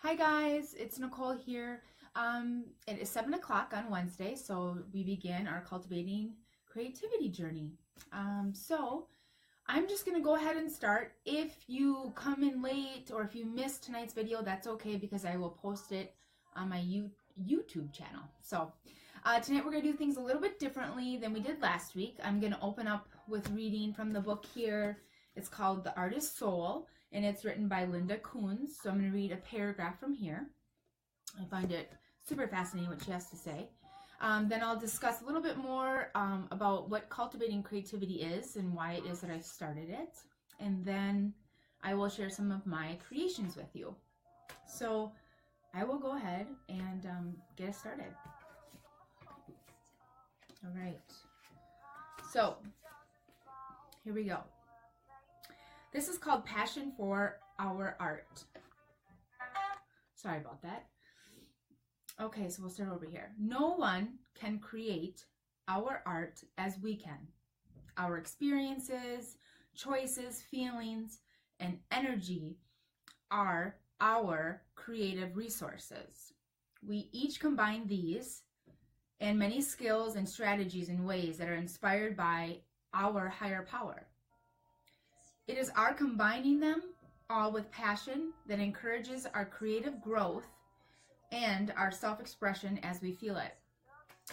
Hi guys, it's Nicole here. It is 7 o'clock on Wednesday, so we begin our Cultivating Creativity journey. So I'm just going to go ahead and start. If you come in late or if you missed tonight's video, that's okay because I will post it on my YouTube channel. So tonight we're going to do things a little bit differently than we did last week. I'm going to open up with reading from the book here. It's called The Artist's Soul, and it's written by Linda Coons. So I'm going to read a paragraph from here. I find it super fascinating what she has to say. Then I'll discuss a little bit more about what cultivating creativity is and why it is that I started it. And then I will share some of my creations with you. So I will go ahead and get us started. All right. So here we go. This is called Passion for Our Art. Sorry about that. Okay, so we'll start over here. No one can create our art as we can. Our experiences, choices, feelings, and energy are our creative resources. We each combine these and many skills and strategies in ways that are inspired by our higher power. It is our combining them all with passion that encourages our creative growth and our self-expression as we feel it.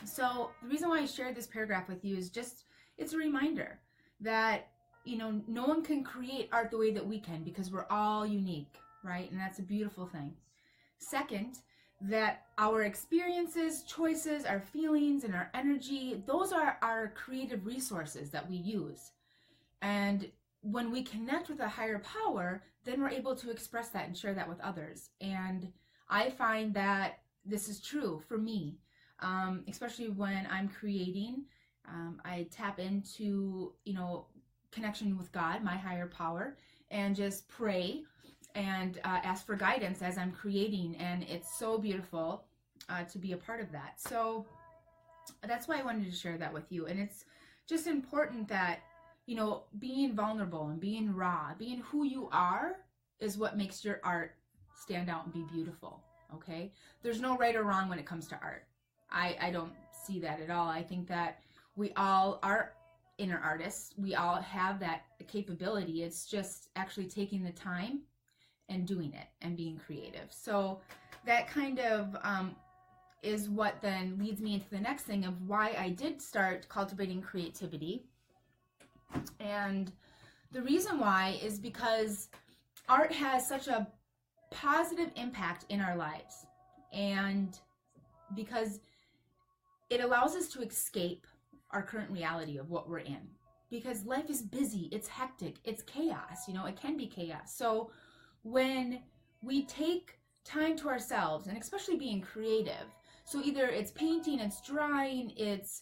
So the reason why I shared this paragraph with you is just, it's a reminder that, no one can create art the way that we can because we're all unique, right? And that's a beautiful thing. Second, that our experiences, choices, our feelings, and our energy, those are our creative resources that we use. And when we connect with a higher power, then we're able to express that and share that with others. And I find that this is true for me, especially when I'm creating. I tap into, connection with God, my higher power, and just pray and ask for guidance as I'm creating. And it's so beautiful to be a part of that. So that's why I wanted to share that with you. And it's just important that being vulnerable and being raw, being who you are is what makes your art stand out and be beautiful, okay? There's no right or wrong when it comes to art. I don't see that at all. I think that we all are inner artists. We all have that capability. It's just actually taking the time and doing it and being creative. So that kind of is what then leads me into the next thing of why I did start cultivating creativity. And the reason why is because art has such a positive impact in our lives, and because it allows us to escape our current reality of what we're in, because life is busy, it's hectic, it's chaos, it can be chaos. So when we take time to ourselves, and especially being creative, so either it's painting, it's drawing, it's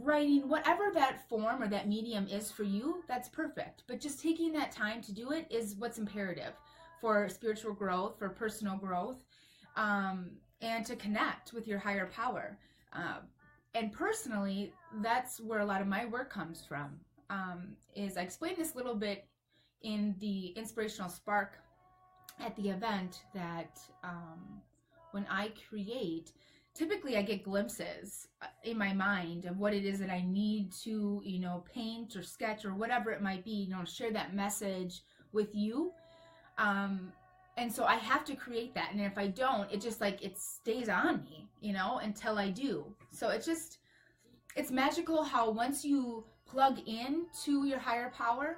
writing, whatever that form or that medium is for you, that's perfect. But just taking that time to do it is what's imperative for spiritual growth, for personal growth, and to connect with your higher power. And personally, that's where a lot of my work comes from. Is I explained this a little bit in the Inspirational Spark at the event that when I create, typically I get glimpses in my mind of what it is that I need to, paint or sketch or whatever it might be, share that message with you. And so I have to create that. And if I don't, it just it stays on me, until I do. So it's magical how once you plug in to your higher power,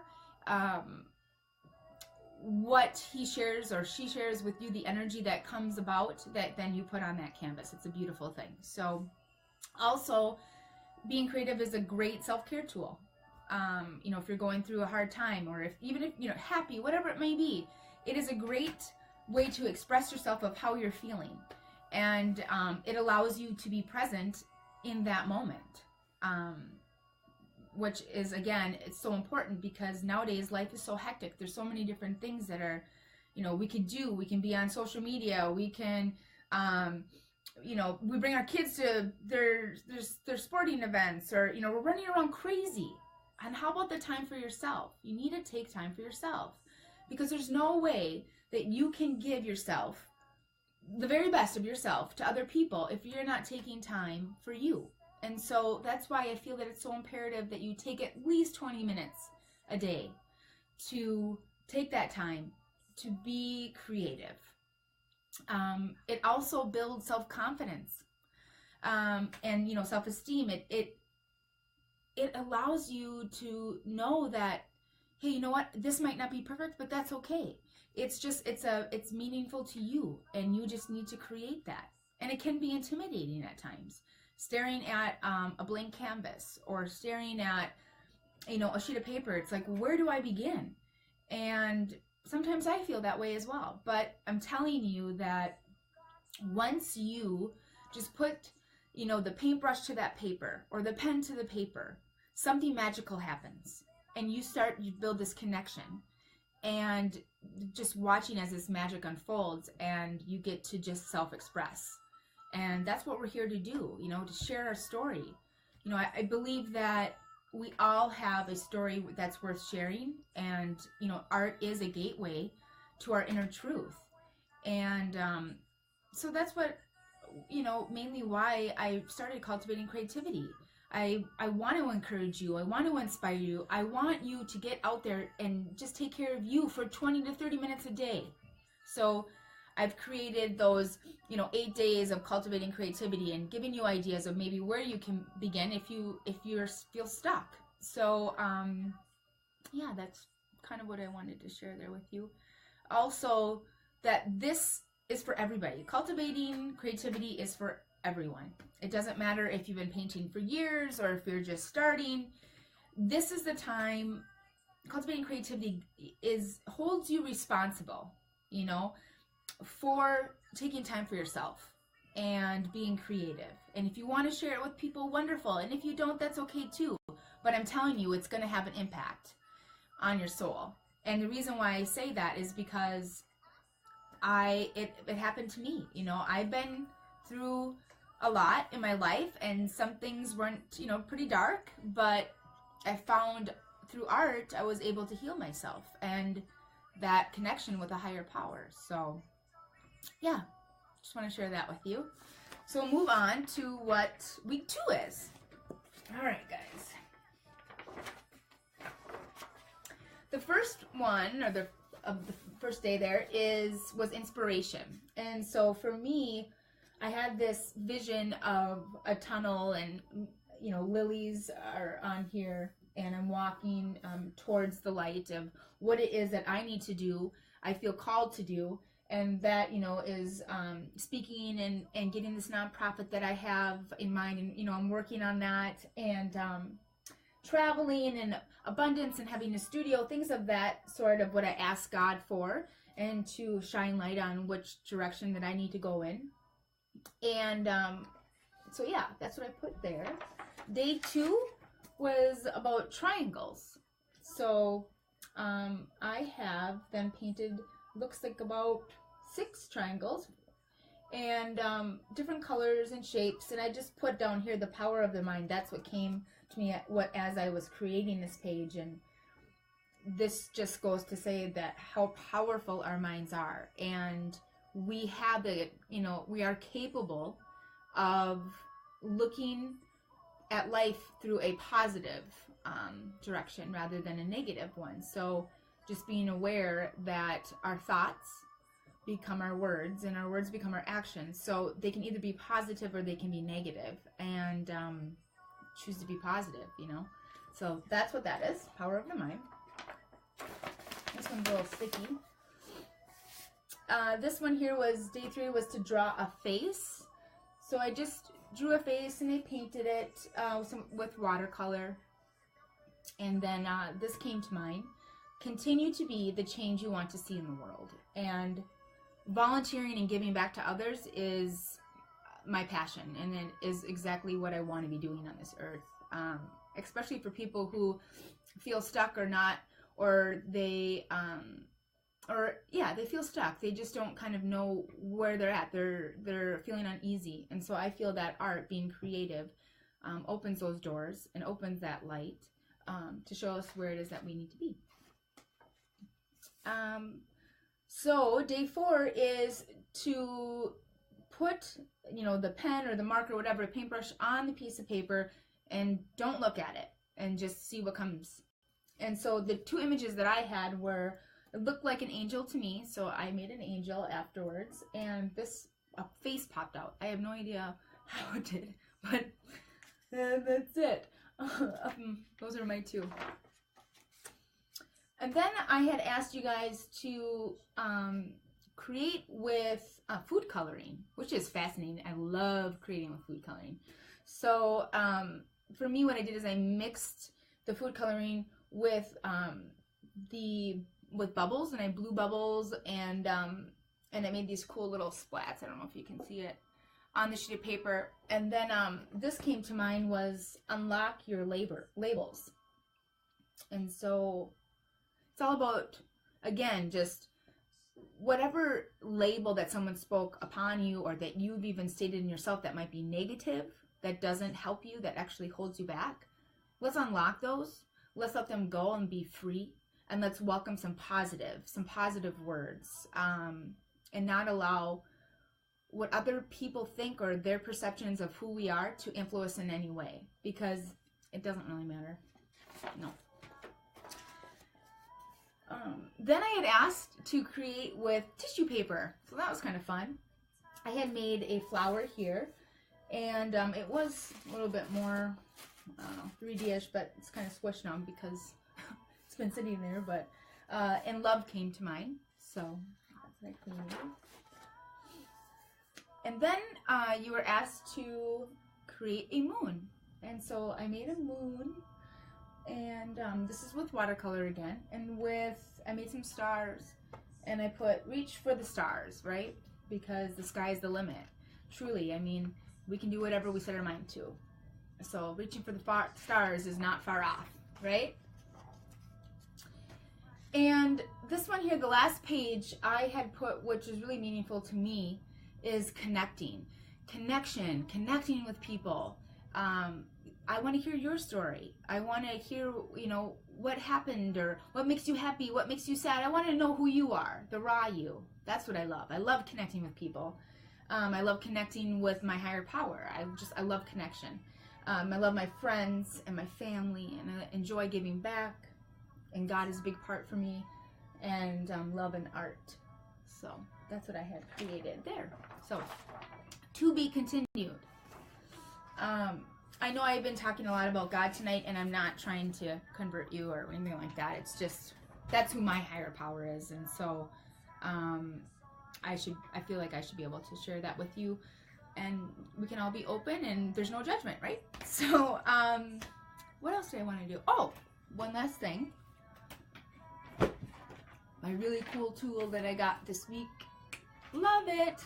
what he shares or she shares with you, the energy that comes about, that then you put on that canvas. It's a beautiful thing. So also being creative is a great self-care tool. If you're going through a hard time, or even if happy, whatever it may be, it is a great way to express yourself of how you're feeling. And it allows you to be present in that moment. Which is, again, it's so important because nowadays life is so hectic. There's so many different things that are, we can do. We can be on social media. We can, we bring our kids to their sporting events, or, we're running around crazy. And how about the time for yourself? You need to take time for yourself, because there's no way that you can give yourself the very best of yourself to other people if you're not taking time for you. And so that's why I feel that it's so imperative that you take at least 20 minutes a day to take that time to be creative. It also builds self-confidence, and self-esteem. It allows you to know that, hey, you know what, this might not be perfect, but that's okay. It's meaningful to you, and you just need to create that. And it can be intimidating at times, staring at a blank canvas, or staring at a sheet of paper. It's like, where do I begin? And sometimes I feel that way as well. But I'm telling you that once you just put the paintbrush to that paper, or the pen to the paper, something magical happens, and you build this connection, and just watching as this magic unfolds, and you get to just self-express. And that's what we're here to do, to share our story. I believe that we all have a story that's worth sharing, and art is a gateway to our inner truth. And so that's what mainly why I started Cultivating Creativity. I want to encourage you. I want to inspire you. I want you to get out there and just take care of you for 20 to 30 minutes a day. So I've created those 8 days of Cultivating Creativity, and giving you ideas of maybe where you can begin if you feel stuck. So yeah, that's kind of what I wanted to share there with you. Also, that this is for everybody. Cultivating Creativity is for everyone. It doesn't matter if you've been painting for years or if you're just starting. This is the time. Cultivating Creativity holds you responsible, for taking time for yourself and being creative. And if you want to share it with people, wonderful. And if you don't, that's okay too. But I'm telling you, it's going to have an impact on your soul. And the reason why I say that is because it happened to me. I've been through a lot in my life, and some things weren't, pretty dark, but I found through art, I was able to heal myself and that connection with a higher power. So yeah, just want to share that with you. So we'll move on to what week 2 is. All right, guys. The first one, or the first day there was inspiration. And so for me, I had this vision of a tunnel, and lilies are on here, and I'm walking towards the light of what it is that I need to do, I feel called to do, and that is speaking and getting this nonprofit that I have in mind, and I'm working on that, and traveling and abundance and having a studio, things of that sort of what I ask God for, and to shine light on which direction that I need to go in. And so yeah, that's what I put there. Day 2 was about triangles. So I have them painted, looks like about 6 triangles, and different colors and shapes. And I just put down here the power of the mind. That's what came to me as I was creating this page. And this just goes to say that how powerful our minds are, and we have it, we are capable of looking at life through a positive direction rather than a negative one. So just being aware that our thoughts become our words, and our words become our actions. So they can either be positive or they can be negative, and choose to be positive, So that's what that is, power of the mind. This one's a little sticky. This one here was day 3, was to draw a face. So I just drew a face and I painted it with watercolor. And then this came to mind. Continue to be the change you want to see in the world. And volunteering and giving back to others is my passion, and it is exactly what I want to be doing on this earth. Especially for people who feel stuck or not, or they feel stuck. They just don't kind of know where they're at. They're feeling uneasy. And so I feel that art, being creative, opens those doors and opens that light to show us where it is that we need to be. So day 4 is to put, you know, the pen or the marker, or whatever, paintbrush on the piece of paper and don't look at it and just see what comes. And so the two images that I had were, it looked like an angel to me, so I made an angel afterwards, and this a face popped out. I have no idea how it did, but that's it. Those are my two. And then I had asked you guys to create with food coloring, which is fascinating. I love creating with food coloring. So for me, what I did is I mixed the food coloring with bubbles, and I blew bubbles, and I made these cool little splats. I don't know if you can see it on the sheet of paper. And then this came to mind was unlock your labels. And so it's all about, again, just whatever label that someone spoke upon you, or that you've even stated in yourself that might be negative, that doesn't help you, that actually holds you back. Let's unlock those. Let's let them go and be free. And let's welcome some positive words, and not allow what other people think or their perceptions of who we are to influence in any way, because it doesn't really matter. No. Then I had asked to create with tissue paper, so that was kind of fun. I had made a flower here, and it was a little bit more, I don't know, 3D-ish, but it's kind of squished now because it's been sitting there, but, and love came to mind, so that's what I created. And then you were asked to create a moon, and so I made a moon, and this is with watercolor again, and I made some stars, and I put reach for the stars, right? Because the sky is the limit. Truly, I mean, we can do whatever we set our mind to. So reaching for the stars is not far off, right? And this one here, the last page I had put, which is really meaningful to me, is connecting. Connecting with people. I want to hear your story. I want to hear, you know, what happened, or what makes you happy, what makes you sad. I want to know who you are, the raw you. That's what I love. I love connecting with people. I love connecting with my higher power. I love connection. I love my friends and my family, and I enjoy giving back. And God is a big part for me, and love and art. So that's what I had created there. So to be continued. I know I've been talking a lot about God tonight, and I'm not trying to convert you or anything like that. It's just, that's who my higher power is. And so I feel like I should be able to share that with you, and we can all be open, and there's no judgment, right? So what else do I want to do? Oh, one last thing. My really cool tool that I got this week. Love it.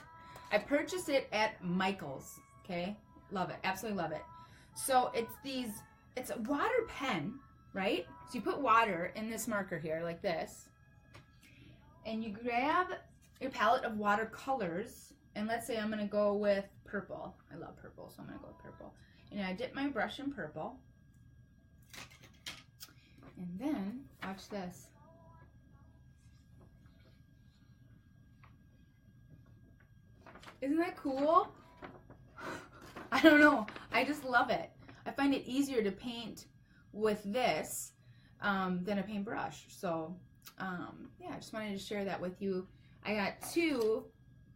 I purchased it at Michael's. Okay, love it, absolutely love it. So it's a water pen, right? So you put water in this marker here, like this, and you grab your palette of watercolors, and let's say I'm gonna go with purple. I love purple, so I'm gonna go with purple. And I dip my brush in purple, and then watch this. Isn't that cool? I don't know. I just love it. I find it easier to paint with this than a paintbrush. So, yeah, I just wanted to share that with you. I got two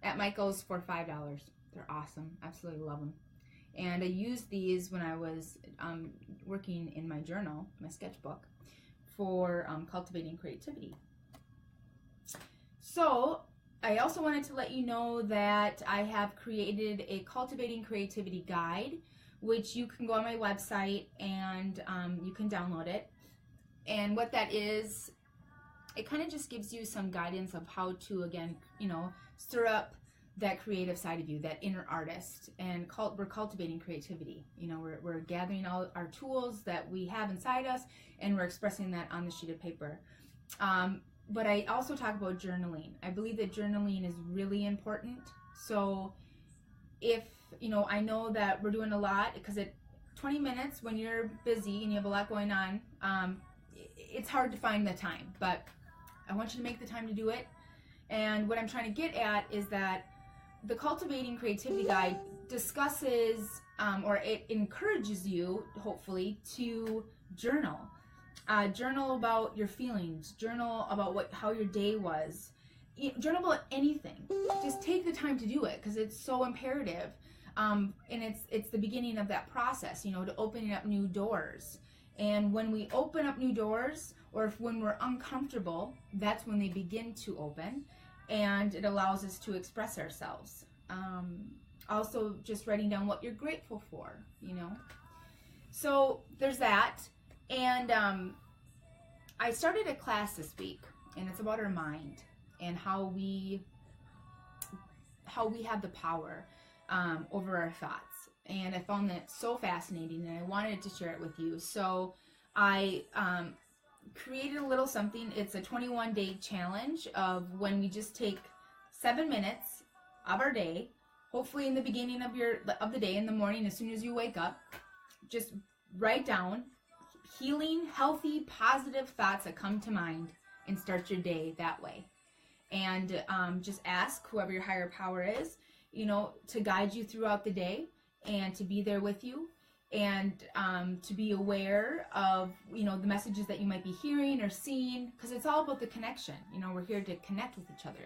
at Michael's for $5. They're awesome. Absolutely love them. And I used these when I was working in my journal, my sketchbook, for cultivating creativity. So, I also wanted to let you know that I have created a Cultivating Creativity guide, which you can go on my website and you can download it. And what that is, it kind of just gives you some guidance of how to, again, you know, stir up that creative side of you, that inner artist. And we're cultivating creativity. You know, we're gathering all our tools that we have inside us, and we're expressing that on the sheet of paper. But I also talk about journaling. I believe that journaling is really important. So if, you know, I know that we're doing a lot, because at 20 minutes when you're busy and you have a lot going on, it's hard to find the time. But I want you to make the time to do it. And what I'm trying to get at is that the Cultivating Creativity Guide discusses, or it encourages you, hopefully, to journal. Journal about your feelings. Journal about how your day was. Journal about anything. Just take the time to do it, because it's so imperative. And it's the beginning of that process, to opening up new doors. And when we open up new doors, or when we're uncomfortable, that's when they begin to open, and it allows us to express ourselves. Also, just writing down what you're grateful for, So there's that. And I started a class this week, and it's about our mind and how we have the power over our thoughts. And I found that so fascinating, and I wanted to share it with you. So I created a little something. It's a 21-day challenge of when we just take 7 minutes of our day, hopefully in the beginning of the day, in the morning, as soon as you wake up, just write down healing, healthy, positive thoughts that come to mind, and start your day that way. And just ask whoever your higher power is, to guide you throughout the day, and to be there with you, and to be aware of, the messages that you might be hearing or seeing, because it's all about the connection. We're here to connect with each other.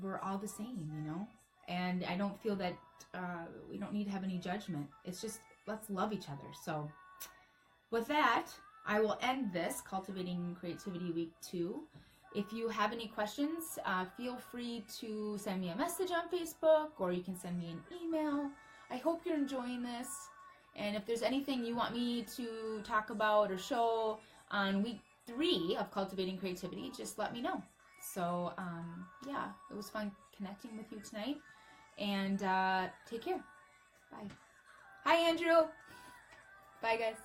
We're all the same, and I don't feel that we don't need to have any judgment. It's just, let's love each other. So with that, I will end this Cultivating Creativity Week 2. If you have any questions, feel free to send me a message on Facebook, or you can send me an email. I hope you're enjoying this. And if there's anything you want me to talk about or show on week 3 of Cultivating Creativity, just let me know. So, yeah, it was fun connecting with you tonight. And take care. Bye. Hi, Andrew. Bye, guys.